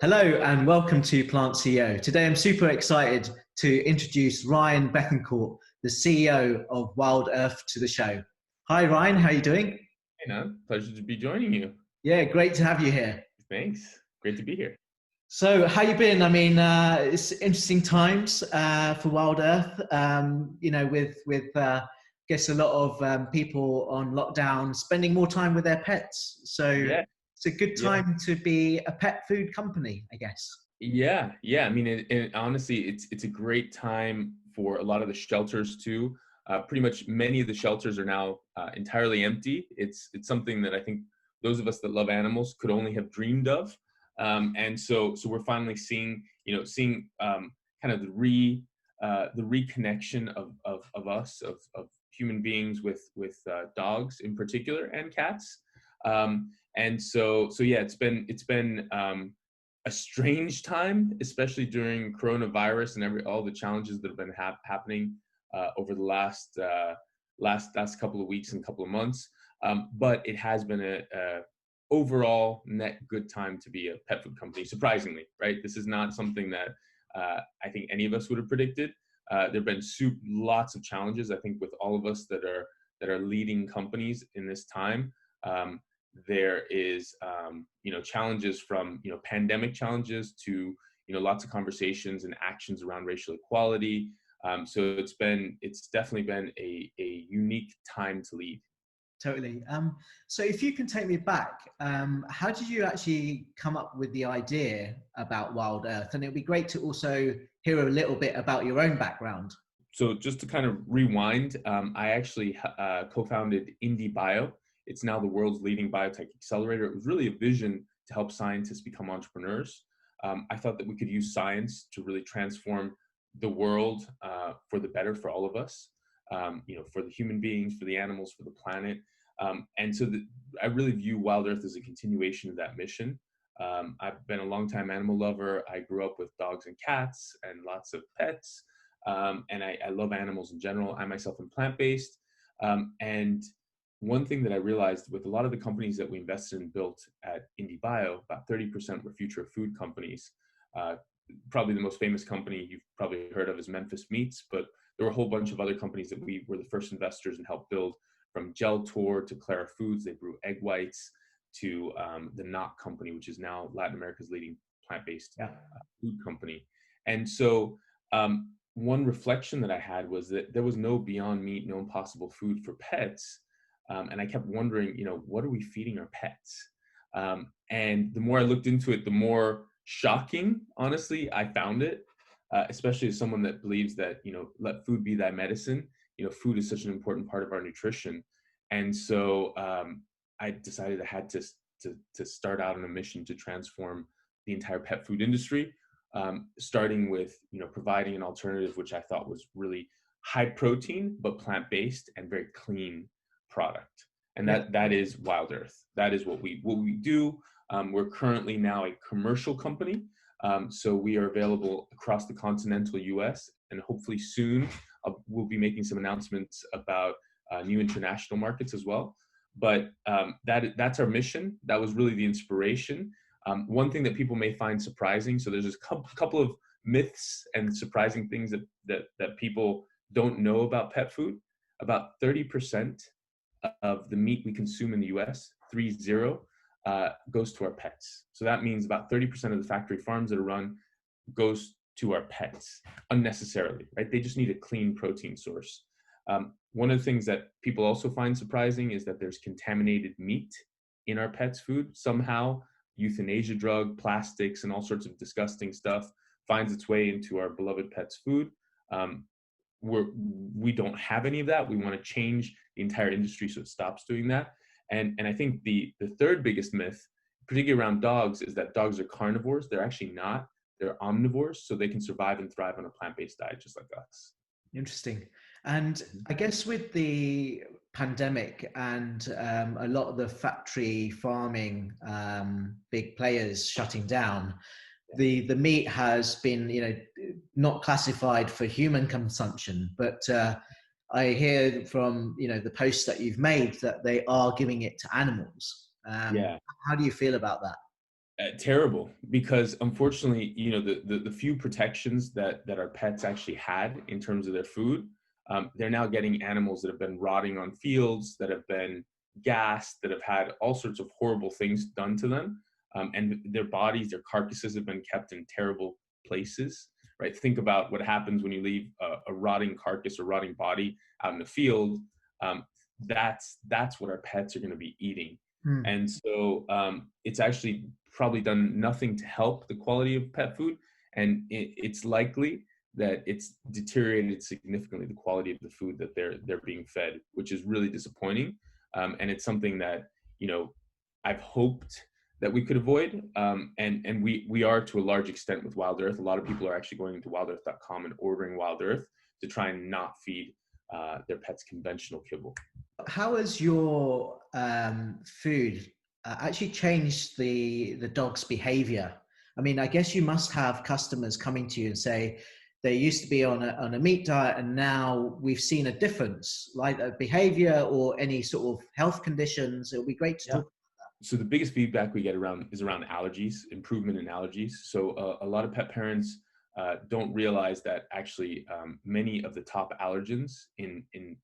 Hello and welcome to Plant CEO. Today I'm super excited to introduce Ryan Bethencourt, the CEO of Wild Earth, to the show. Hi Ryan, how are you doing? Hey, man. Pleasure to be joining you. Yeah, great to have you here. Thanks. Great to be here. So how you been? I mean, it's interesting times for Wild Earth, with guess a lot of people on lockdown spending more time with their pets. So Yeah, it's a good yeah, time to be a pet food company, I guess. yeah. I mean, honestly, it's a great time for a lot of the shelters too. Pretty much many of the shelters are now entirely empty. It's something that I think those of us that love animals could only have dreamed of. And so we're finally seeing kind of the reconnection of us of human beings with dogs in particular and cats. And so yeah, it's been a strange time, especially during coronavirus and all the challenges that have been happening over the last couple of weeks and couple of months. But it has been a overall net good time to be a pet food company. Surprisingly, right? This is not something that I think any of us would have predicted. There've been lots of challenges. I think with all of us that are leading companies in this time. There is challenges from pandemic challenges to lots of conversations and actions around racial equality. So it's definitely been a unique time to lead. Totally. So if you can take me back, how did you actually come up with the idea about Wild Earth? And it'd be great to also hear a little bit about your own background. So just to kind of rewind, I actually co-founded IndieBio. It's now the world's leading biotech accelerator. It was really a vision to help scientists become entrepreneurs. I thought that we could use science to really transform the world for the better for all of us, for the human beings, for the animals, for the planet. And so I really view Wild Earth as a continuation of that mission. I've been a longtime animal lover. I grew up with dogs and cats and lots of pets. And I love animals in general. I myself am plant-based. And one thing that I realized with a lot of the companies that we invested and built at IndieBio, about 30% were future food companies. Probably the most famous company you've probably heard of is Memphis Meats, but there were a whole bunch of other companies that we were the first investors and helped build, from Gel Tour to Clara Foods. They brew egg whites, to the Knock Company, which is now Latin America's leading plant-based food company. And so one reflection that I had was that there was no Beyond Meat, no Impossible Food for pets. And I kept wondering, what are we feeding our pets? And the more I looked into it, the more shocking, honestly, I found it, especially as someone that believes that, let food be thy medicine. Food is such an important part of our nutrition. And so I decided I had to start out on a mission to transform the entire pet food industry, starting with, providing an alternative, which I thought was really high protein, but plant-based and very clean product. And that is Wild Earth. That is what we do. We're currently now a commercial company. So we are available across the continental US, and hopefully soon we'll be making some announcements about new international markets as well. But that's our mission. That was really the inspiration. One thing that people may find surprising, so there's a couple of myths and surprising things that people don't know about pet food. About 30% of the meat we consume in the US, 30, goes to our pets. So that means about 30% of the factory farms that are run goes to our pets unnecessarily, right? They just need a clean protein source. One of the things that people also find surprising is that there's contaminated meat in our pets' food. Somehow, euthanasia drug, plastics, and all sorts of disgusting stuff finds its way into our beloved pets' food. We don't have any of that. We want to change the entire industry so it stops doing that. And I think the third biggest myth, particularly around dogs, is that dogs are carnivores. They're actually not. They're omnivores, so they can survive and thrive on a plant-based diet just like us. Interesting. And I guess with the pandemic and a lot of the factory farming big players shutting down, the meat has been not classified for human consumption, but I hear from the posts that you've made that they are giving it to animals. Yeah. How do you feel about that? Terrible, because unfortunately, the few protections that our pets actually had in terms of their food, they're now getting animals that have been rotting on fields, that have been gassed, that have had all sorts of horrible things done to them, and their bodies, their carcasses have been kept in terrible places. Right? Think about what happens when you leave a rotting carcass or rotting body out in the field. Um, that's what our pets are going to be eating. Mm. And so it's actually probably done nothing to help the quality of pet food. And it's likely that it's deteriorated significantly the quality of the food that they're being fed, which is really disappointing. And it's something that, I've hoped that we could avoid. And we are, to a large extent, with Wild Earth. A lot of people are actually going into wildearth.com and ordering Wild Earth to try and not feed their pets conventional kibble. How has your food actually changed the dog's behavior? I mean, I guess you must have customers coming to you and say they used to be on a meat diet and now we've seen a difference, like a behavior or any sort of health conditions. It would be great to talk. So the biggest feedback we get is around allergies, improvement in allergies. So a lot of pet parents don't realize that actually many of the top allergens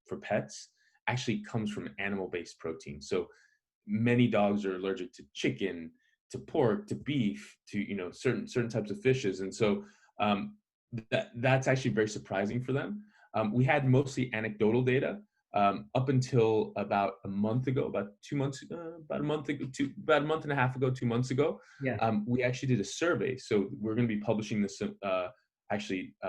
for pets actually comes from animal-based protein. So many dogs are allergic to chicken, to pork, to beef, to certain types of fishes, and so that's actually very surprising for them. We had mostly anecdotal data up until about a month ago, about a month and a half ago, 2 months ago. Yeah. We actually did a survey. So we're going to be publishing this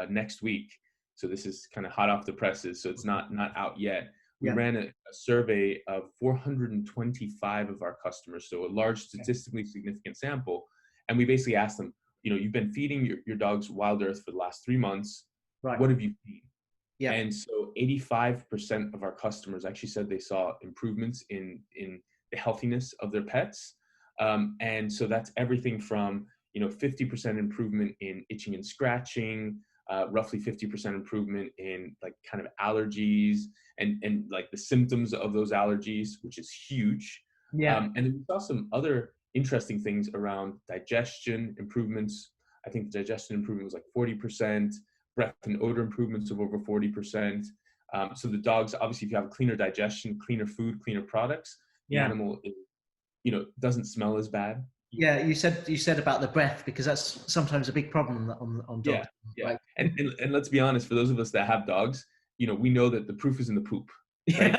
next week. So this is kind of hot off the presses. So it's not out yet. We ran a survey of 425 of our customers, so a large statistically significant sample. And we basically asked them, you've been feeding your dogs Wild Earth for the last 3 months. Right. What have you seen? Yeah. And so 85% of our customers actually said they saw improvements in the healthiness of their pets. And so that's everything from 50% improvement in itching and scratching, roughly 50% improvement in like kind of allergies and like the symptoms of those allergies, which is huge. Yeah. And then we saw some other interesting things around digestion improvements. I think the digestion improvement was like 40%, breath and odor improvements of over 40%. So the dogs, obviously, if you have cleaner digestion, cleaner food, cleaner products, the animal, doesn't smell as bad. Yeah, you said about the breath, because that's sometimes a big problem on dogs. Yeah. Right? And let's be honest, for those of us that have dogs, we know that the proof is in the poop, right?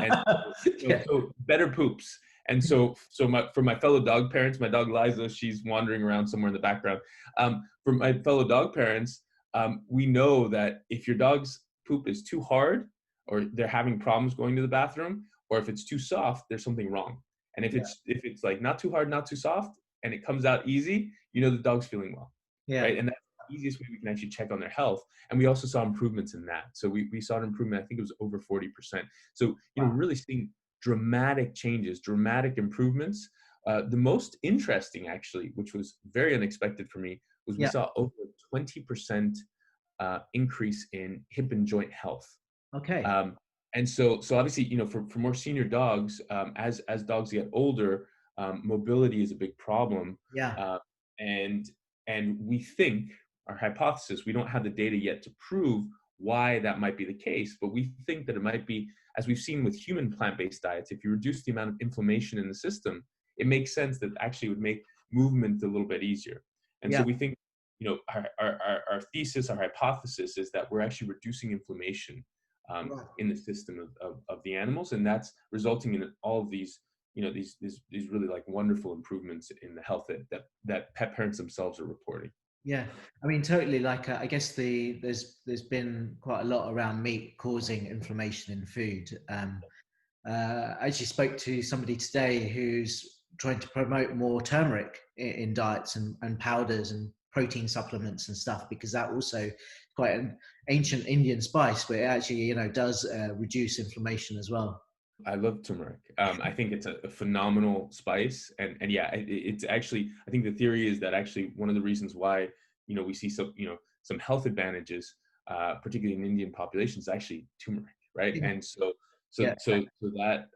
And so better poops. And so for my fellow dog parents, my dog Liza, she's wandering around somewhere in the background. For my fellow dog parents, we know that if your dog's poop is too hard, or they're having problems going to the bathroom, or if it's too soft, there's something wrong. And if it's like not too hard, not too soft, and it comes out easy, the dog's feeling well, right? And that's the easiest way we can actually check on their health. And we also saw improvements in that. So we saw an improvement, I think it was over 40%. So, really seeing dramatic changes, dramatic improvements. The most interesting, actually, which was very unexpected for me, was we saw over 20% increase in hip and joint health. Okay. And so obviously, for more senior dogs, as dogs get older, mobility is a big problem. Yeah. And we think, our hypothesis, we don't have the data yet to prove why that might be the case, but we think that it might be, as we've seen with human plant-based diets, if you reduce the amount of inflammation in the system, it makes sense that actually would make movement a little bit easier. And so we think, our thesis, our hypothesis is that we're actually reducing inflammation in the system of the animals, and that's resulting in all of these, these really like wonderful improvements in the health that pet parents themselves are reporting. Yeah, I mean, totally. Like, I guess there's been quite a lot around meat causing inflammation in food. I actually spoke to somebody today who's trying to promote more turmeric in diets and powders and protein supplements and stuff, because that also quite an ancient Indian spice, but it actually, does reduce inflammation as well. I love turmeric. I think it's a phenomenal spice, and it's actually, I think the theory is that actually one of the reasons why we see some health advantages, particularly in Indian populations, is actually turmeric, right? And so that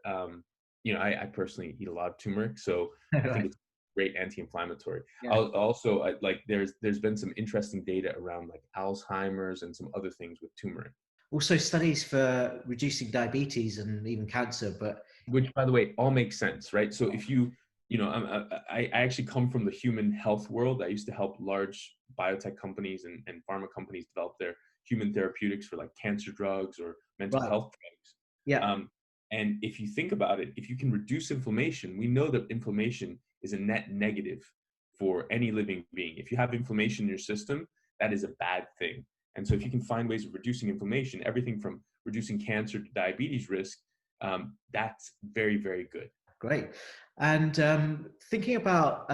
I personally eat a lot of turmeric, so I think it's great anti-inflammatory. Yeah. Also, like there's been some interesting data around like Alzheimer's and some other things with turmeric. Also studies for reducing diabetes and even cancer, but Which, by the way, all makes sense, right? So if I actually come from the human health world. I used to help large biotech companies and pharma companies develop their human therapeutics for like cancer drugs or mental right. health drugs. Yeah. And if you think about it, if you can reduce inflammation, we know that inflammation is a net negative for any living being. If you have inflammation in your system, that is a bad thing. And so if you can find ways of reducing inflammation, everything from reducing cancer to diabetes risk, that's very, very good. Great. And thinking about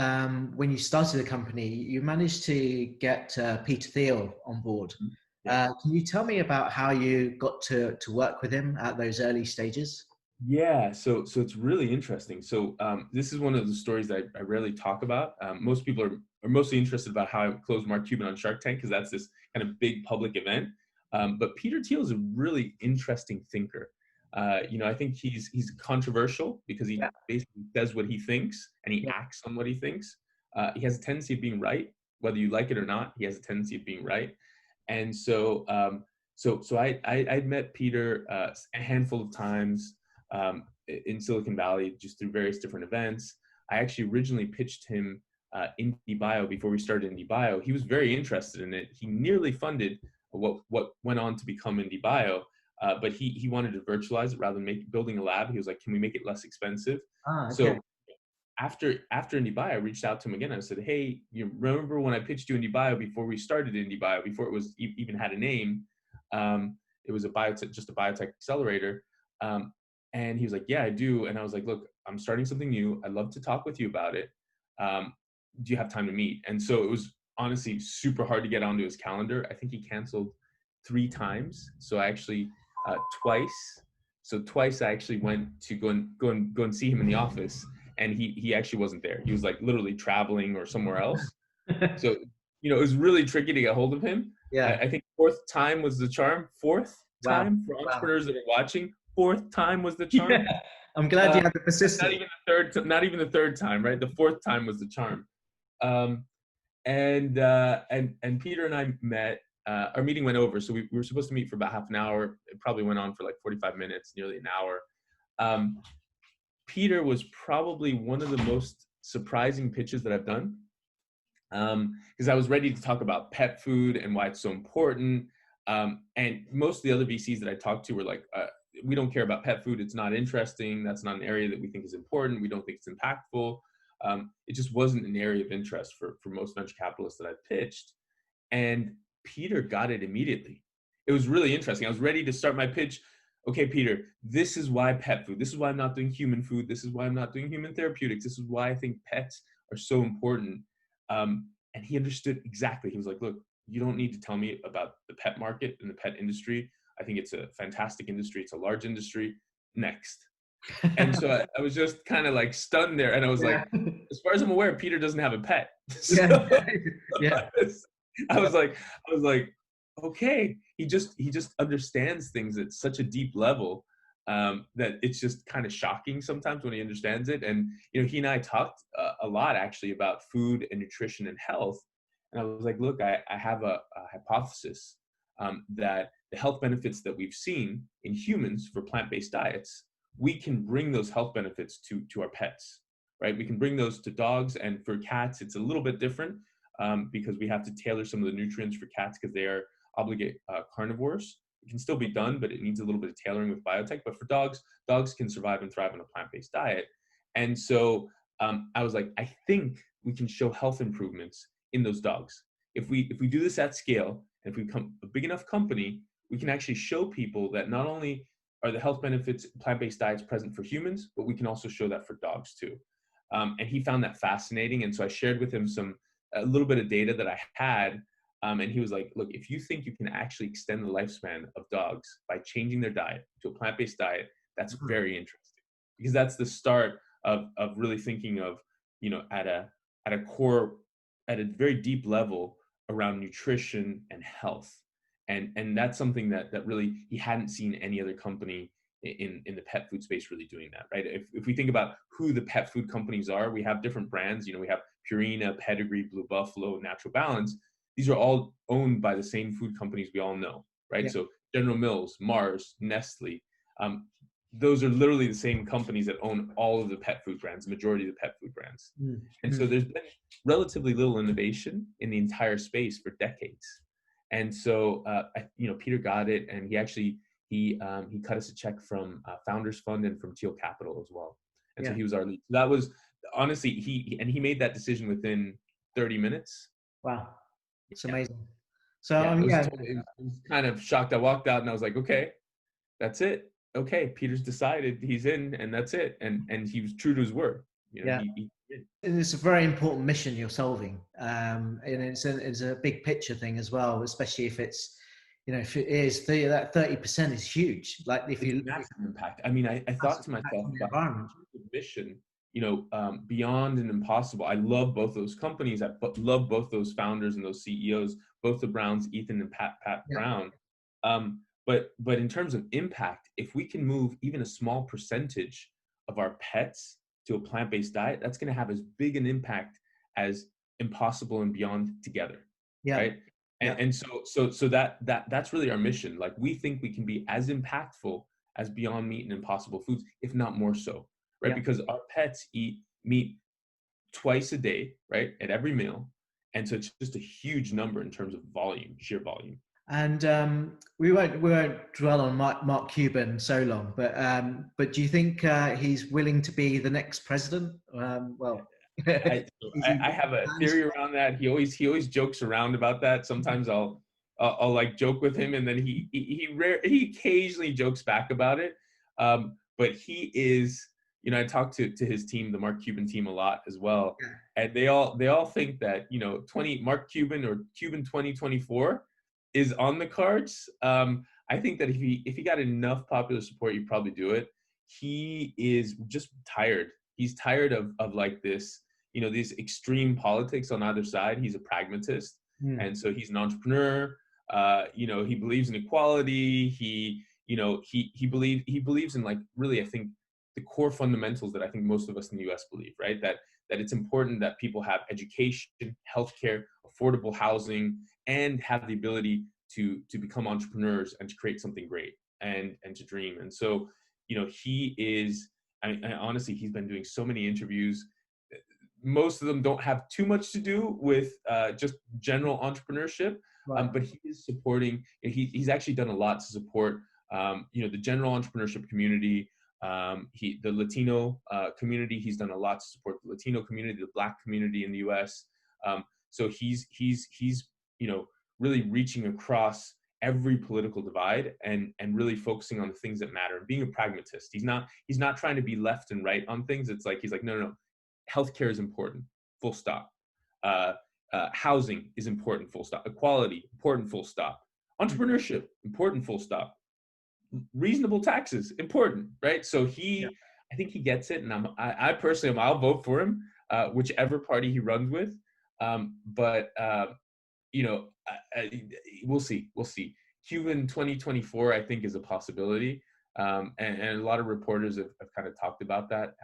when you started the company, you managed to get Peter Thiel on board. Yeah. Can you tell me about how you got to work with him at those early stages? Yeah, so it's really interesting. So this is one of the stories that I rarely talk about. Most people are mostly interested about how I closed Mark Cuban on Shark Tank because that's this kind of big public event. But Peter Thiel is a really interesting thinker. I think he's controversial because he Yeah. basically says what he thinks and he Yeah. acts on what he thinks. He has a tendency of being right, whether you like it or not. He has a tendency of being right, and so I'd met Peter a handful of times in Silicon Valley, just through various different events. I actually originally pitched him IndieBio before we started IndieBio. He was very interested in it. He nearly funded what went on to become IndieBio, but he wanted to virtualize it rather than building a lab. He was like, "Can we make it less expensive?" Okay. So after IndieBio, I reached out to him again. I said, "Hey, you remember when I pitched you IndieBio before we started IndieBio, before it was even had a name? It was just a biotech accelerator." And he was like, "Yeah, I do." And I was like, "Look, I'm starting something new. I'd love to talk with you about it. Do you have time to meet?" And so it was honestly super hard to get onto his calendar. I think he canceled 3 times. So I actually twice. So twice I actually went to go and see him in the office, and he actually wasn't there. He was like literally traveling or somewhere else. So it was really tricky to get hold of him. Yeah. I think fourth time was the charm. Fourth Wow. time for entrepreneurs that are watching. Fourth time was the Yeah. charm. I'm glad you had the Not persistence. even the third. Not even the third time, right? The fourth time was the charm. And Peter and I met. Our meeting went over, so we were supposed to meet for about half an hour. It probably went on for like 45 minutes, nearly an hour. Peter was probably one of the most surprising pitches that I've done, because I was ready to talk about pet food and why it's so important. And most of the other VCs that I talked to were like, we don't care about pet food. It's not interesting. That's not an area that we think is important. We don't think it's impactful. It just wasn't an area of interest for most venture capitalists that I pitched. And Peter got it immediately. It was really interesting. I was ready to start my pitch. Okay, Peter, this is why pet food. This is why I'm not doing human food. This is why I'm not doing human therapeutics. This is why I think pets are so important. And he understood exactly. He was like, "Look, you don't need to tell me about the pet market and the pet industry. I think it's a fantastic industry. It's a large industry. Next." And so I was just kind of like stunned there. And I was Yeah. like, as far as I'm aware, Peter doesn't have a pet. Yeah. Yeah. I was like, okay. He just understands things at such a deep level that it's just kind of shocking sometimes when he understands it. And he and I talked a lot actually about food and nutrition and health. And I was like, look, I have a hypothesis that the health benefits that we've seen in humans for plant-based diets, we can bring those health benefits to our pets, right? We can bring those to dogs, and for cats, it's a little bit different because we have to tailor some of the nutrients for cats because they are obligate carnivores. It can still be done, but it needs a little bit of tailoring with biotech. But for dogs can survive and thrive on a plant-based diet. And so I was like, I think we can show health improvements in those dogs. If we do this at scale, and if we become a big enough company, we can actually show people that not only are the health benefits plant-based diets present for humans, but we can also show that for dogs too. And he found that fascinating. And so I shared with him a little bit of data that I had. And he was like, look, if you think you can actually extend the lifespan of dogs by changing their diet to a plant-based diet, that's very interesting, because that's the start of really thinking of, at a core, at a very deep level around nutrition and health. And that's something that really he hadn't seen any other company in the pet food space really doing that, right? If we think about who the pet food companies are, we have different brands. You know, we have Purina, Pedigree, Blue Buffalo, Natural Balance. These are all owned by the same food companies we all know, right? Yeah. So General Mills, Mars, Nestle, those are literally the same companies that own all of the pet food brands, the majority of the pet food brands. And so there's been relatively little innovation in the entire space for decades. And so, you know, Peter got it, and he cut us a check from Founders Fund and from Thiel Capital as well. And so he was our lead. That was honestly, he made that decision within 30 minutes. Wow. It's Yeah. amazing. So yeah, it was kind of shocked. I walked out and I was like, okay, that's it. Okay, Peter's decided, he's in, and that's it. And he was true to his word. You know, and it's a very important mission you're solving, and it's a big picture thing as well, especially if it's, you know, if it is that 30% is huge. Like if you massive impact. I mean, I thought to myself about the mission, you know, beyond and impossible. I love both those companies. I love both those founders and those CEOs, both the Browns, Ethan and Pat Brown. But in terms of impact, if we can move even a small percentage of our pets to a plant-based diet, that's going to have as big an impact as Impossible and Beyond together. Right. And so that's really our mission. Like, we think we can be as impactful as Beyond Meat and Impossible Foods, if not more so, right? Because our pets eat meat twice a day, right, at every meal. And so it's just a huge number in terms of volume, sheer volume. And we won't dwell on Mark Cuban so long, but do you think he's willing to be the next president? I have a theory around that. He always jokes around about that. Sometimes I'll like joke with him, and then he occasionally jokes back about it. But he is, you know, I talk to his team, the Mark Cuban team, a lot as well, and they all think that, you know, Mark Cuban or Cuban 2024 is on the cards. I think that if he got enough popular support, you'd probably do it. He is just tired. He's tired of like this, you know, these extreme politics on either side. He's a pragmatist. And so he's an entrepreneur. You know, he believes in equality. He believes in, like, really, I think, the core fundamentals that I think most of us in the US believe, right? That it's important that people have education, healthcare, affordable housing, and have the ability to become entrepreneurs and to create something great and to dream. And so, you know, he is, I honestly, he's been doing so many interviews. Most of them don't have too much to do with just general entrepreneurship, but he is supporting. He's actually done a lot to support, you know, the general entrepreneurship community, the Latino community. He's done a lot to support the Latino community, the Black community in the U.S. So he's you know, really reaching across every political divide and really focusing on the things that matter and being a pragmatist. He's not trying to be left and right on things. It's like, he's like, no. Healthcare is important, full stop. Housing is important, full stop. Equality, important, full stop. Entrepreneurship, important, full stop. Reasonable taxes, important, right? So I think he gets it, and I personally, I'll vote for him, whichever party he runs with. But you know, we'll see. Cuban 2024, I think, is a possibility, and a lot of reporters have kind of talked about that.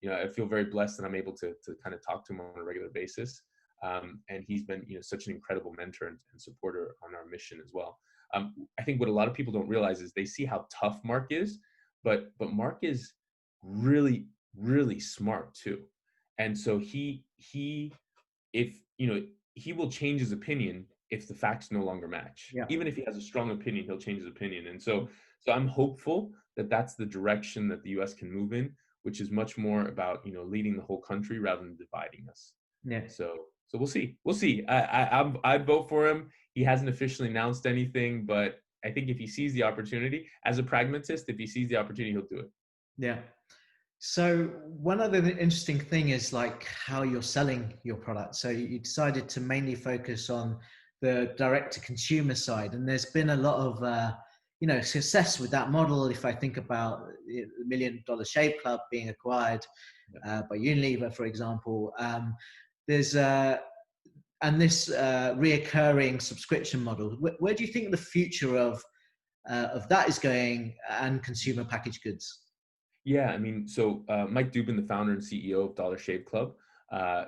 You know, I feel very blessed that I'm able to kind of talk to him on a regular basis. And he's been, you know, such an incredible mentor and supporter on our mission as well. I think what a lot of people don't realize is they see how tough Mark is, but Mark is really, really smart too. And so he will change his opinion if the facts no longer match. Even if he has a strong opinion, he'll change his opinion. And so I'm hopeful that that's the direction that the US can move in, which is much more about, you know, leading the whole country rather than dividing us. So we'll see. I'd vote for him. He hasn't officially announced anything, but I think if he sees the opportunity, as a pragmatist, if he sees the opportunity, he'll do it. So one other interesting thing is like how you're selling your product. So you decided to mainly focus on the direct to consumer side, and there's been a lot of you know, success with that model. If I think about the $1 Million Shave Club being acquired by Unilever, for example, there's and this reoccurring subscription model. Where do you think the future of of that is going, and consumer packaged goods? Yeah, I mean, so Mike Dubin, the founder and CEO of Dollar Shave Club,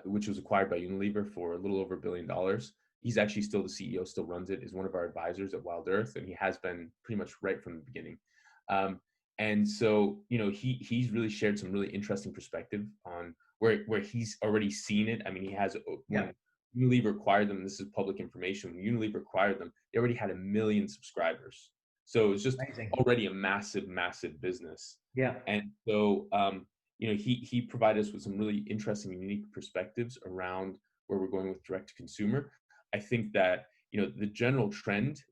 which was acquired by Unilever for a little over $1 billion. He's actually still the CEO, still runs it, is one of our advisors at Wild Earth, and he has been pretty much right from the beginning. And so, he's really shared some really interesting perspective on where he's already seen it. I mean, he has, when Unilever acquired them, and this is public information, when Unilever acquired them, they already had 1 million subscribers. So it's just Amazing. already a massive, massive business. Yeah. And so, he provided us with some really interesting, unique perspectives around where we're going with direct to consumer. I think that, the general trend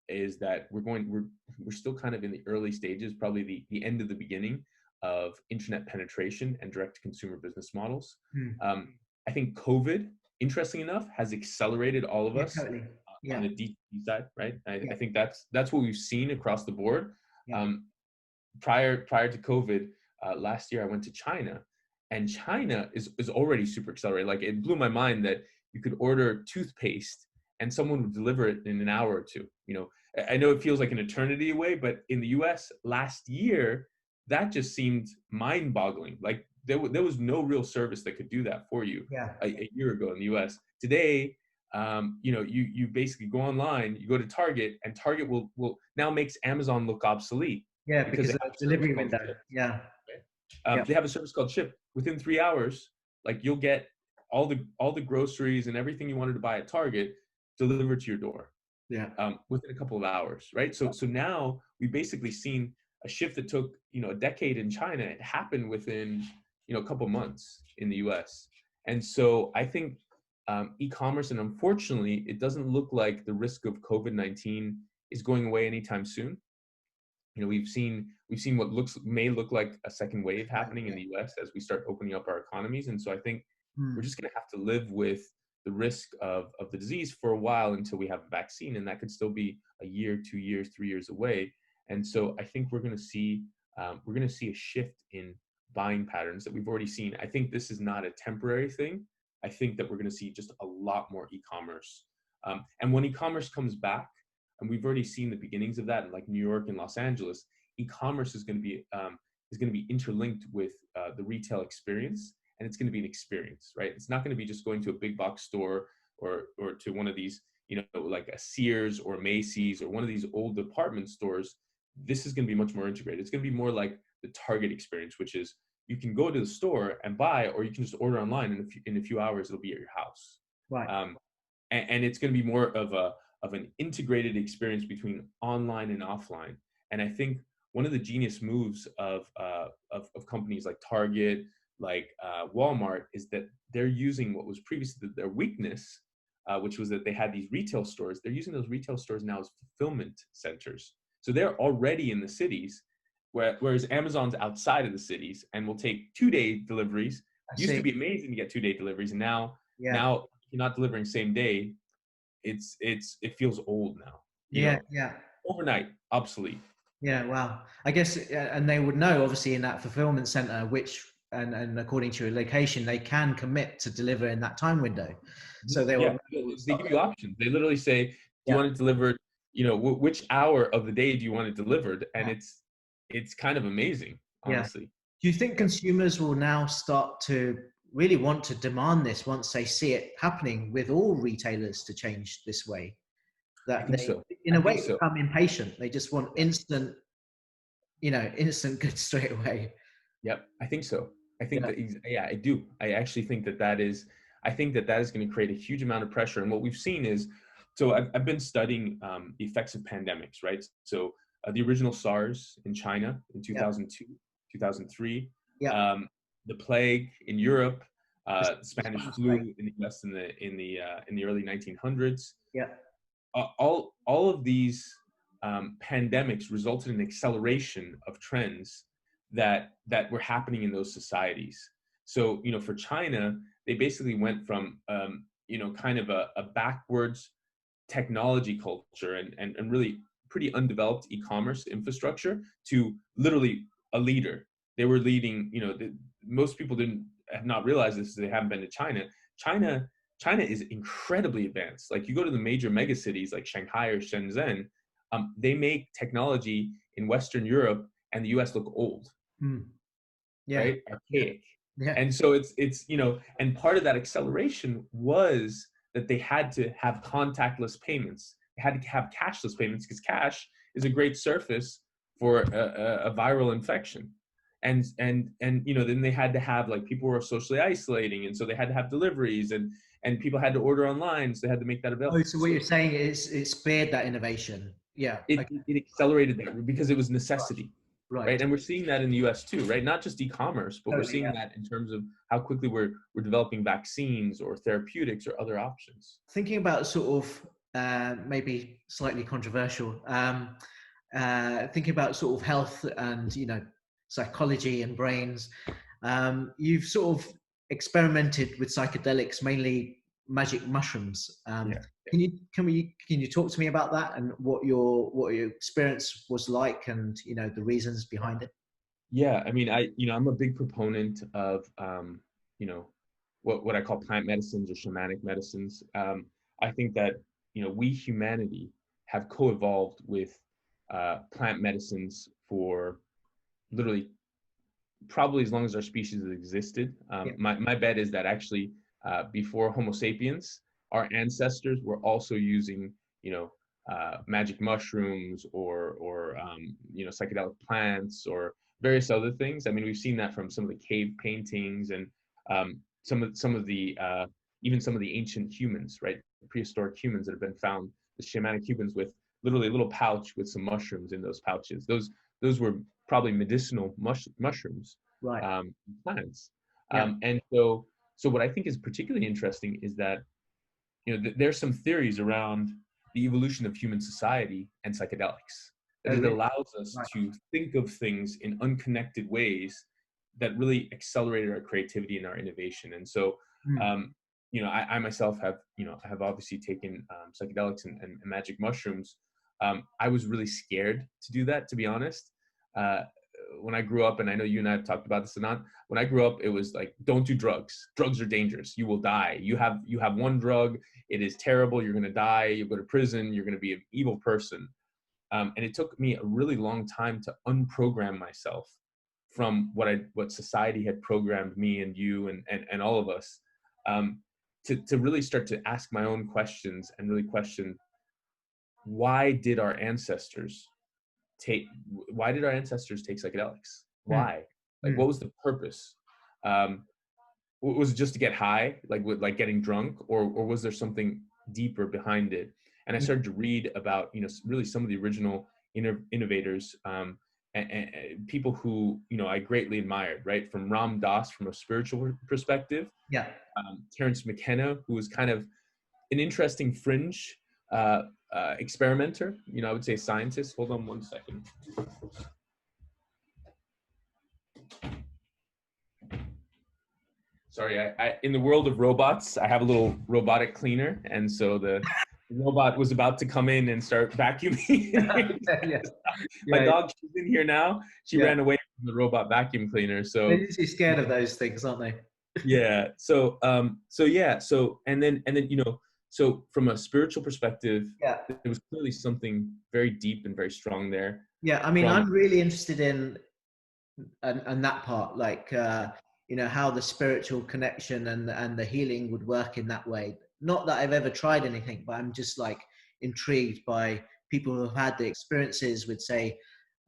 is that we're still kind of in the early stages, probably the end of the beginning of internet penetration and direct to consumer business models. I think COVID, interesting enough, has accelerated all of us Totally. on the D2C side, right? I think that's what we've seen across the board. Yeah. Prior to COVID, last year I went to China, and China is already super accelerated. Like, it blew my mind that you could order toothpaste and someone would deliver it in an hour or two. I know it feels like an eternity away, but in the US last year, that just seemed mind-boggling. Like, there was no real service that could do that for you a year ago in the US. Today, you basically go online, you go to Target, and Target will now makes Amazon look obsolete. Yeah, because of the delivery window. Yeah. They have a service called Ship. Within 3 hours, like, you'll get all the groceries and everything you wanted to buy at Target delivered to your door. Yeah. Within a couple of hours, right? So now we've basically seen a shift that took a decade in China. It happened within a couple months in the US. And so I think e-commerce, and unfortunately, it doesn't look like the risk of COVID-19 is going away anytime soon. We've seen what may look like a second wave happening in the US as we start opening up our economies. And so I think we're just going to have to live with the risk of the disease for a while until we have a vaccine. And that could still be a year, 2 years, 3 years away. And so I think we're going to see a shift in buying patterns that we've already seen. I think this is not a temporary thing. I think that we're going to see just a lot more e-commerce. And when e-commerce comes back, and we've already seen the beginnings of that in like New York and Los Angeles, e-commerce is going to be interlinked with the retail experience, and it's going to be an experience, right? It's not going to be just going to a big box store or to one of these, like a Sears or Macy's or one of these old department stores. This is going to be much more integrated. It's going to be more like the Target experience, which is you can go to the store and buy, or you can just order online, and in a few hours it'll be at your house. Right. And it's going to be more of an integrated experience between online and offline. And I think one of the genius moves of companies like Target, like Walmart, is that they're using what was previously their weakness, which was that they had these retail stores. They're using those retail stores now as fulfillment centers. So they're already in the cities, whereas Amazon's outside of the cities and will take 2-day deliveries. Used to be amazing to get 2-day deliveries, and now you're not delivering same day. It feels old now. Overnight, obsolete. Yeah, wow. I guess, and they would know, obviously, in that fulfillment center, which, and according to your location, they can commit to deliver in that time window. So they will. They give you options. They literally say, do you want it delivered, which hour of the day do you want it delivered? And it's kind of amazing, honestly. Do you think consumers will now start to really want to demand this once they see it happening with all retailers to change this way? That they, in a way, become impatient. They just want instant goods straight away. Yep, I think so. I think that, I do. I actually think that is going to create a huge amount of pressure. And what we've seen is, so I've been studying the effects of pandemics, right? So the original SARS in China in 2002, 2003, the plague in Europe, the Spanish flu in the US in the early 1900s. Yeah. All of these pandemics resulted in acceleration of trends that were happening in those societies. So, for China, they basically went from, kind of a backwards technology culture and really pretty undeveloped e-commerce infrastructure to literally a leader. They were leading, most people have not realized this, they haven't been to China. China is incredibly advanced. Like, you go to the major mega cities like Shanghai or Shenzhen, they make technology in Western Europe and the US look old, Mm. Yeah. right? Archaic. Yeah. And so it's, you know, and part of that acceleration was that they had to have contactless payments. They had to have cashless payments because cash is a great surface for a viral infection. And you know, then they had to have, like, people were socially isolating, and so they had to have deliveries, and people had to order online, so they had to make that available. Oh, so what you're saying is it spared that innovation. Yeah. It accelerated that because it was necessity. Right. Right. And we're seeing that in the US too, right? Not just e-commerce, but we're Totally, seeing that in terms of how quickly we're developing vaccines or therapeutics or other options. Thinking about sort of maybe slightly controversial, thinking about sort of health and, you know, psychology and brains, you've sort of experimented with psychedelics, mainly magic mushrooms. Yeah. Can you talk to me about that and what your experience was like, and, you know, the reasons behind it? Yeah. I mean, I'm a big proponent of, you know, what I call plant medicines or shamanic medicines. I think that, you know, we humanity have co-evolved with plant medicines for literally probably as long as our species has existed. My bet is that actually before Homo sapiens, our ancestors were also using, you know, magic mushrooms or you know, psychedelic plants or various other things. I mean, we've seen that from some of the cave paintings and some of the even some of the ancient humans, right? Prehistoric humans that have been found, the shamanic humans with literally a little pouch with some mushrooms in those pouches. Those were probably medicinal mushrooms, Right. plants. Yeah. And so what I think is particularly interesting is that, you know, there's some theories around the evolution of human society and psychedelics, that Oh, it really? allows us Right. to think of things in unconnected ways that really accelerated our creativity and our innovation. And so, Mm. you know, I myself have, you know, have obviously taken psychedelics and magic mushrooms. I was really scared to do that, to be honest. When I grew up, and I know you and I have talked about this, Anant, when I grew up, it was like, don't do drugs. Drugs are dangerous. You will die. You have one drug. It is terrible. You're going to die. You'll go to prison. You're going to be an evil person. And it took me a really long time to unprogram myself from what society had programmed me and you and all of us, to really start to ask my own questions and really question, why did our ancestors take psychedelics? Mm. Why? Like, Mm. what was the purpose? Was it just to get high, like getting drunk, or was there something deeper behind it? And I Mm. started to read about, you know, really some of the original innovators, and people who, you know, I greatly admired, right? From Ram Dass from a spiritual perspective, Yeah. Terence McKenna, who was kind of an interesting fringe experimenter, you know, I would say scientist. Hold on one second. Sorry, I in the world of robots, I have a little robotic cleaner, and so the robot was about to come in and start vacuuming. Yeah. My Yeah. dog, she's in here now. She Yeah. ran away from the robot vacuum cleaner. They're So usually scared of those things, aren't they? yeah. So and then you know, so from a spiritual perspective, Yeah. there was clearly something very deep and very strong there. Yeah. I mean, From I'm really interested in and that part, like, you know, how the spiritual connection and the healing would work in that way. Not that I've ever tried anything, but I'm just like intrigued by people who have had the experiences with, say,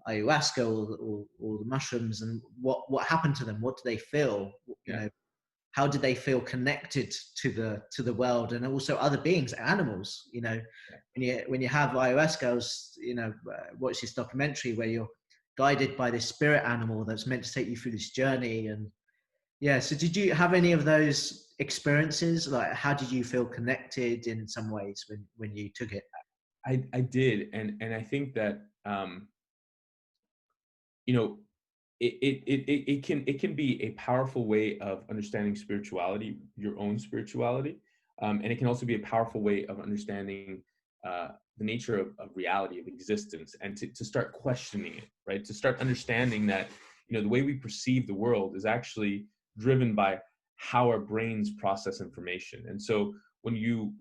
ayahuasca or the mushrooms, and what happened to them. What do they feel? You yeah, know, how did they feel connected to the world and also other beings, animals? You know, when you have ayahuasca, I was, you know, watch this documentary where you're guided by this spirit animal that's meant to take you through this journey. And yeah, so did you have any of those experiences? Like, how did you feel connected in some ways when you took it? I did, and I think that you know, it can be a powerful way of understanding spirituality, your own spirituality, and it can also be a powerful way of understanding the nature of reality, of existence, and to start questioning it, right? To start understanding that, you know, the way we perceive the world is actually driven by how our brains process information. And so when you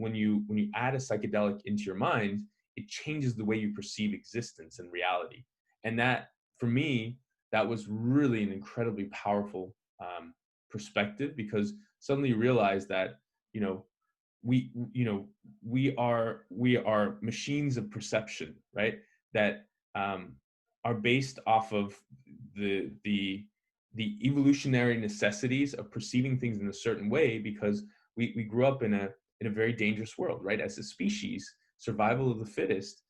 add a psychedelic into your mind, it changes the way you perceive existence and reality. And that, for me, that was really an incredibly powerful perspective, because suddenly you realize that, you know, we are machines of perception, right? That are based off of the evolutionary necessities of perceiving things in a certain way, because we grew up in a very dangerous world, right? As a species, survival of the fittest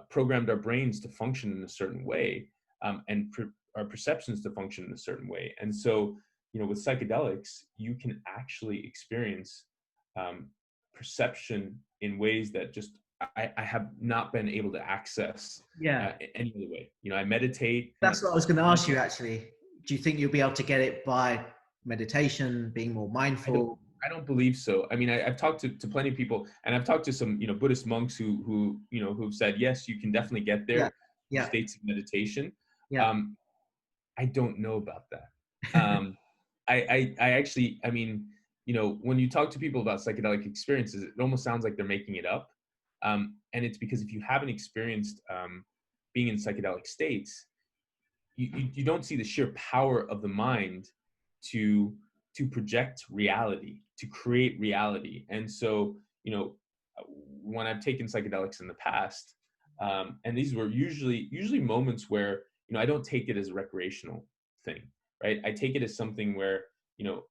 programmed our brains to function in a certain way, and our perceptions to function in a certain way. And so, you know, with psychedelics, you can actually experience perception in ways that just I have not been able to access Yeah. any other way. You know, I meditate. That's what I was going to ask you, actually. Do you think you'll be able to get it by meditation, being more mindful? I don't believe so. I mean, I've talked to plenty of people, and I've talked to some, you know, Buddhist monks who you know, who've said, yes, you can definitely get there, Yeah. states of meditation. Yeah. I don't know about that. I actually, I mean, you know, when you talk to people about psychedelic experiences, it almost sounds like they're making it up. And it's because if you haven't experienced being in psychedelic states, you don't see the sheer power of the mind to project reality, to create reality. And so, you know, when I've taken psychedelics in the past, and these were usually moments where, you know, I don't take it as a recreational thing, right? I take it as something where, you know,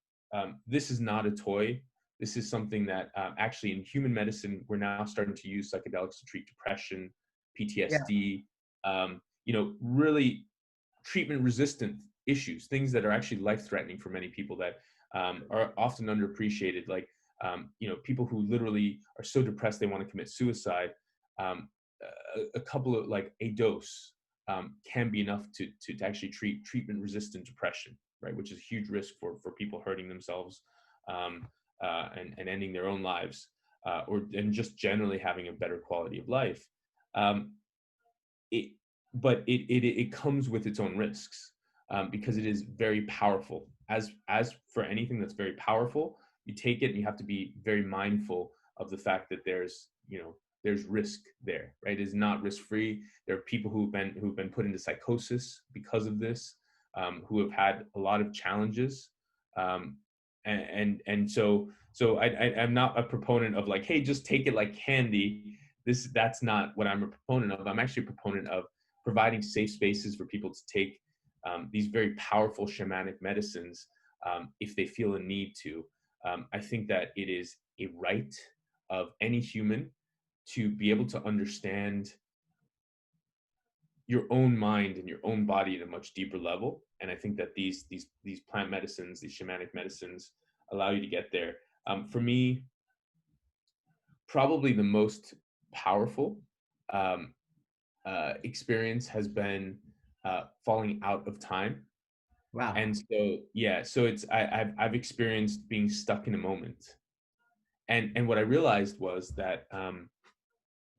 this is not a toy. This is something that actually in human medicine, we're now starting to use psychedelics to treat depression, PTSD, you know, really treatment resistant issues, things that are actually life threatening for many people that are often underappreciated. Like, you know, people who literally are so depressed they want to commit suicide. A couple of, like, a dose can be enough to actually treat treatment resistant depression, right? Which is a huge risk for people hurting themselves and ending their own lives, and just generally having a better quality of life. But it comes with its own risks, because it is very powerful. As for anything that's very powerful, you take it and you have to be very mindful of the fact that there's risk there, right? It is not risk free. There are people who've been put into psychosis because of this, who have had a lot of challenges, and so I'm not a proponent of, like, hey, just take it like candy. That's not what I'm a proponent of. I'm actually a proponent of providing safe spaces for people to take these very powerful shamanic medicines if they feel a need to. I think that it is a right of any human to be able to understand your own mind and your own body at a much deeper level. And I think that these plant medicines, these shamanic medicines, allow you to get there. For me, probably the most powerful experience has been falling out of time. Wow. And so, yeah, so I've experienced being stuck in a moment. And what I realized was that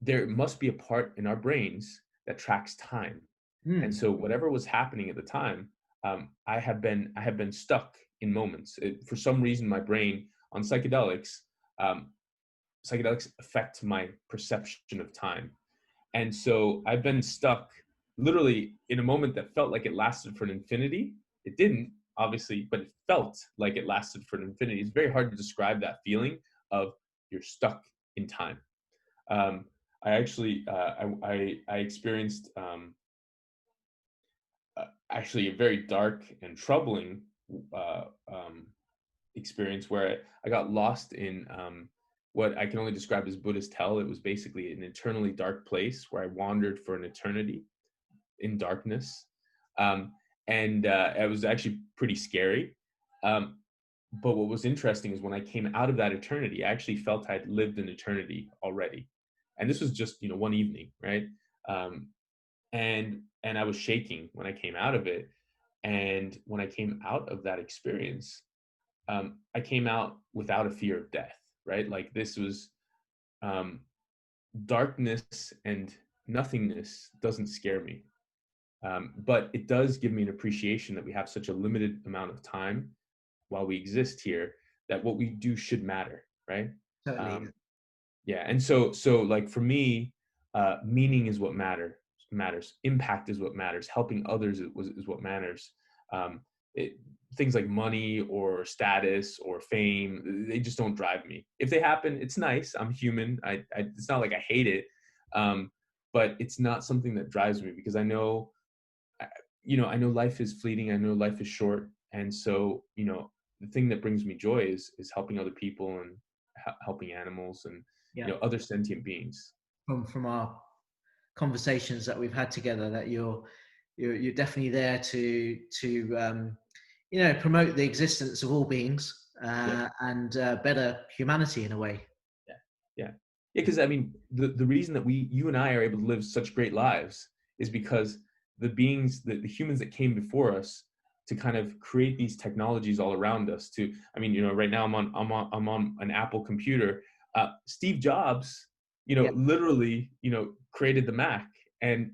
there must be a part in our brains that tracks time. And so whatever was happening at the time, I have been stuck in moments. For some reason, my brain on psychedelics, psychedelics affect my perception of time. And so I've been stuck literally in a moment that felt like it lasted for an infinity. It didn't, obviously, but it felt like it lasted for an infinity. It's very hard to describe that feeling of you're stuck in time. I actually, I experienced actually a very dark and troubling experience where I got lost in what I can only describe as Buddhist hell. It was basically an eternally dark place where I wandered for an eternity in darkness. And it was actually pretty scary. But what was interesting is when I came out of that eternity, I actually felt I'd lived an eternity already. And this was just, you know, one evening, right? And I was shaking when I came out of it. And when I came out of that experience, I came out without a fear of death, right? Like, this was darkness and nothingness doesn't scare me. But it does give me an appreciation that we have such a limited amount of time while we exist here, that what we do should matter, right? Totally. Yeah. And so like for me, Meaning is what matters. Impact is what matters. Helping others is what matters. Um, Things like money or status or fame, they just don't drive me. If they happen, it's nice. I'm human. It's not like I hate it, but it's not something that drives me, because I know, I know life is fleeting. I know life is short, and so the thing that brings me joy is helping other people and helping animals and Yeah. other sentient beings. From our conversations that we've had together, that you're definitely there to promote the existence of all beings, and better humanity in a way. Yeah, because I mean, the reason that you and I are able to live such great lives is because the beings, the humans that came before us, to kind of create these technologies all around us. I mean, right now I'm on an Apple computer. Steve Jobs, literally, created the Mac and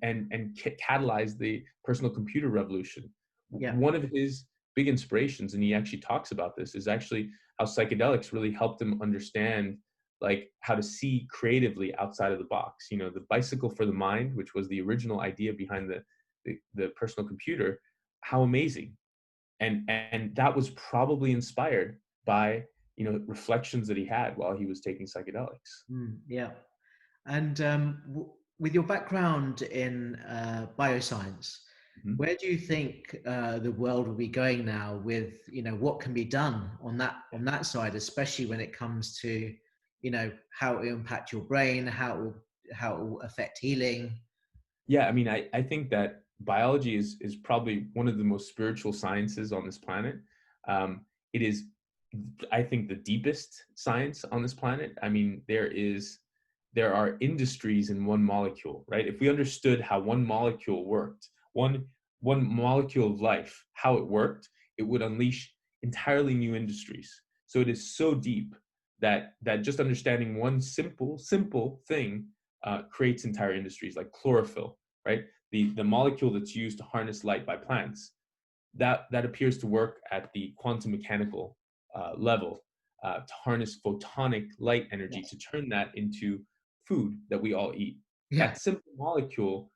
catalyzed the personal computer revolution. Yeah. One of his big inspirations, and he actually talks about this, is actually how psychedelics really helped him understand like how to see creatively outside of the box. The bicycle for the mind, which was the original idea behind the personal computer. How amazing. And that was probably inspired by reflections that he had while he was taking psychedelics. Yeah. And with your background in bioscience, Mm-hmm. where do you think the world will be going now with what can be done on that side, especially when it comes to how it will impact your brain, how it will affect healing? Yeah, I mean, I think that biology is probably one of the most spiritual sciences on this planet. It is, I think, the deepest science on this planet. I mean, there are industries in one molecule, right? If we understood how one molecule worked, one molecule of life, how it worked, it would unleash entirely new industries. So it is so deep that just understanding one simple thing creates entire industries, like chlorophyll, right? The molecule that's used to harness light by plants, that appears to work at the quantum mechanical level, to harness photonic light energy, to turn that into food that we all eat. Yeah. That simple molecule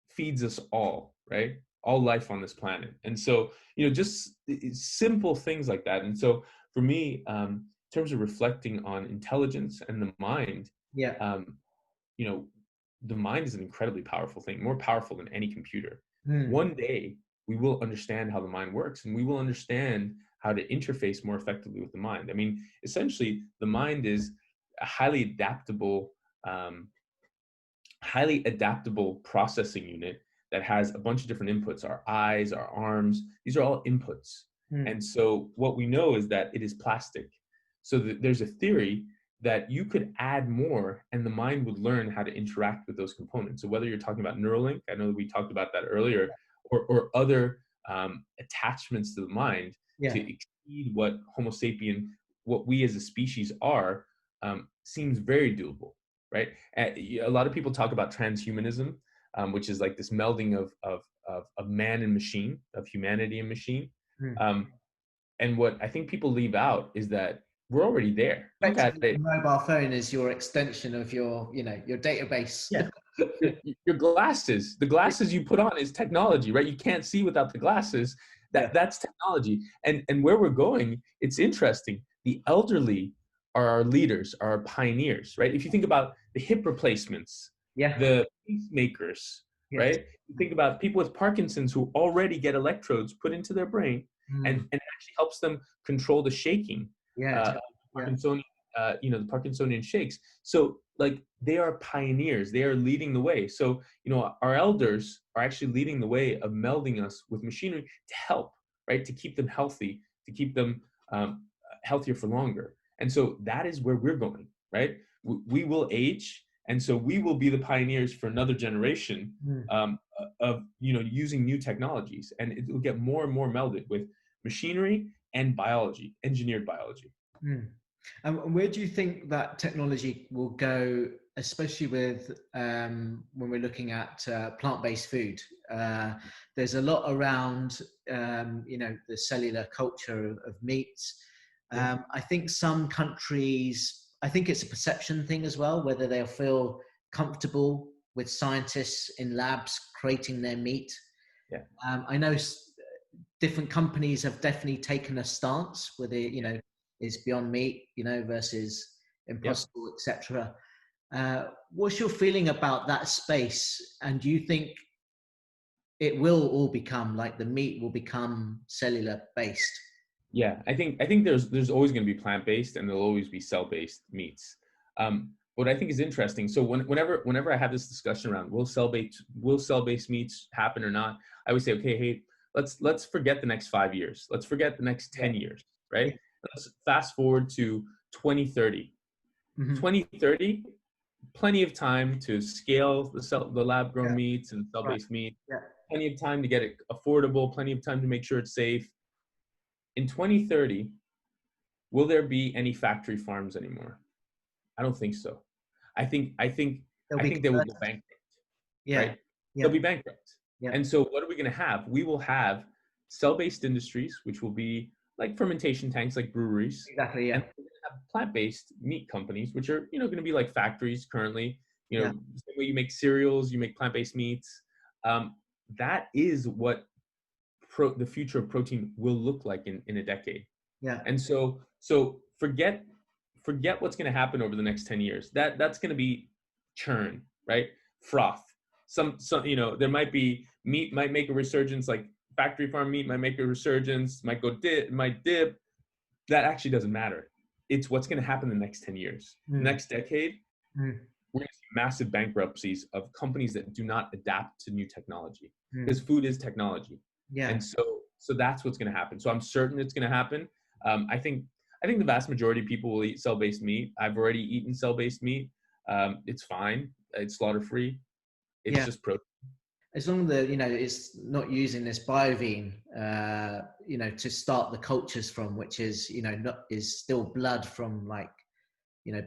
feeds us all, right? All life on this planet. And so, just simple things like that. And so for me, in terms of reflecting on intelligence and the mind, Yeah. The mind is an incredibly powerful thing, more powerful than any computer. Mm. One day we will understand how the mind works, and we will understand how to interface more effectively with the mind. I mean, essentially, the mind is a highly adaptable processing unit that has a bunch of different inputs. Our eyes, our arms, these are all inputs. And so what we know is that it is plastic. So there's a theory that you could add more and the mind would learn how to interact with those components. So whether you're talking about Neuralink, I know that we talked about that earlier, or other attachments to the mind to exceed what Homo sapien, what we as a species are, seems very doable, right? A lot of people talk about transhumanism, which is like this melding of man and machine, of humanity and machine. And what I think people leave out is that we're already there. Look at it. The mobile phone is your extension of your database. Yeah. Your glasses, the glasses you put on is technology, right? You can't see without the glasses. That's technology. And where we're going, it's interesting. The elderly are our leaders, are our pioneers, right? If you think about the hip replacements, the pacemakers, right? You think about people with Parkinson's who already get electrodes put into their brain, and it actually helps them control the shaking. Parkinsonian, the Parkinsonian shakes. So like they are pioneers, they are leading the way. So, our elders are actually leading the way of melding us with machinery to help, right? To keep them healthy, to keep them healthier for longer. And so that is where we're going, right? We will age. And so we will be the pioneers for another generation of, using new technologies, and it will get more and more melded with machinery and biology, engineered biology. And where do you think that technology will go, especially with when we're looking at plant-based food? There's a lot around, the cellular culture of meats. I think some countries, I think it's a perception thing as well, whether they'll feel comfortable with scientists in labs creating their meat. Yeah. I know different companies have definitely taken a stance whether, is Beyond Meat, versus Impossible, etc. What's your feeling about that space? And do you think it will all become like the meat will become cellular based? Yeah, I think there's always going to be plant-based and there'll always be cell-based meats. What I think is interesting, so whenever I have this discussion around will cell-based meats happen or not, I always say, okay, hey, let's forget the next 5 years. Let's forget the next 10 years, right? Yeah. Let's fast forward to 2030. Mm-hmm. 2030, plenty of time to scale the lab-grown meats and cell-based meat. Yeah. Plenty of time to get it affordable, plenty of time to make sure it's safe. In 2030, will there be any factory farms anymore? I don't think so. I think they will go bankrupt. Yeah. Right? Yeah. They'll be bankrupt. Yeah. And so what are we going to have? We will have cell-based industries, which will be like fermentation tanks, like breweries. Exactly. Yeah. And we're going to have plant-based meat companies, which are, going to be like factories currently. The same way you make cereals, you make plant-based meats. That is what the future of protein will look like in a decade. Yeah. And so forget what's going to happen over the next 10 years. That's going to be churn, right? Froth. Some there might be meat might make a resurgence, like factory farm meat might make a resurgence, might dip. That actually doesn't matter. It's what's going to happen in the next 10 years. Next decade, we're going to see massive bankruptcies of companies that do not adapt to new technology, because food is technology. Yeah. And so that's what's going to happen. So I'm certain it's going to happen. I think the vast majority of people will eat cell-based meat. I've already eaten cell-based meat. It's fine. It's slaughter-free. It's just protein. As long as it's not using this biovine, to start the cultures from, which is, is still blood from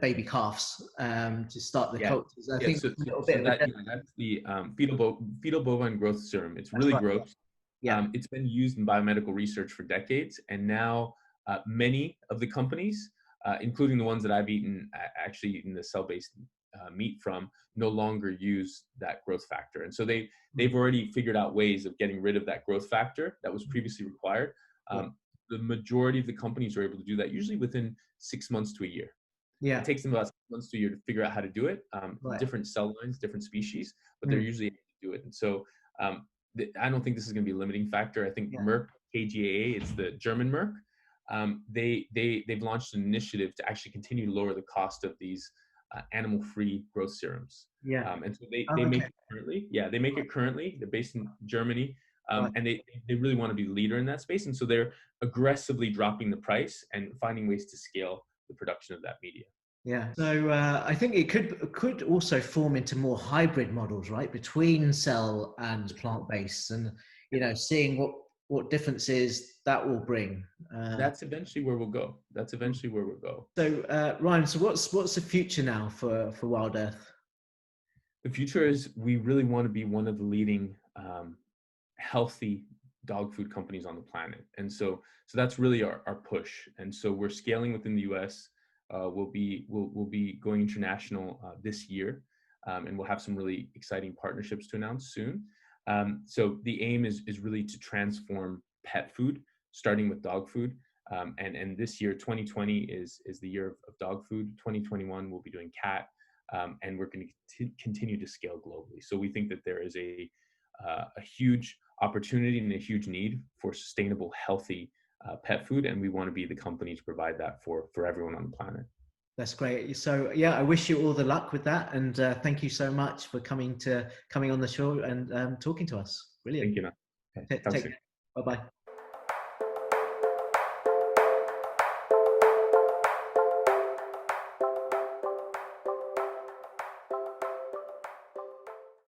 baby calves, to start the cultures. I think that's the fetal bovine growth serum. It's really gross. Yeah. It's been used in biomedical research for decades, and now many of the companies, including the ones that I've actually eaten the cell-based meat from, no longer use that growth factor. And so they've already figured out ways of getting rid of that growth factor that was previously required. The majority of the companies are able to do that usually within 6 months to a year. Yeah. It takes them about 6 months to a year to figure out how to do it. Different cell lines, different species, but they're usually able to do it. And so I don't think this is going to be a limiting factor. I think Merck, KGaA, it's the German Merck. They've launched an initiative to actually continue to lower the cost of these animal-free growth serums. Yeah. And so they make it currently. Yeah, they make it currently. They're based in Germany, and they really want to be the leader in that space. And so they're aggressively dropping the price and finding ways to scale the production of that media. Yeah. So I think it could also form into more hybrid models, right, between cell and plant-based, and seeing what differences that will bring. That's eventually where we'll go. So Ryan, so what's the future now for Wild Earth? The future is we really want to be one of the leading healthy dog food companies on the planet, and so that's really our push. And so we're scaling within the U.S. We'll be going international this year, and we'll have some really exciting partnerships to announce soon. So the aim is really to transform pet food, starting with dog food. And this year, 2020 is the year of dog food. 2021 we'll be doing cat, and we're going to continue to scale globally. So we think that there is a huge opportunity and a huge need for sustainable, healthy pet food, and we want to be the company to provide that for everyone on the planet. That's great. So I wish you all the luck with that, and thank you so much for coming on the show and talking to us. Brilliant. Thank you. Take care. Bye-bye.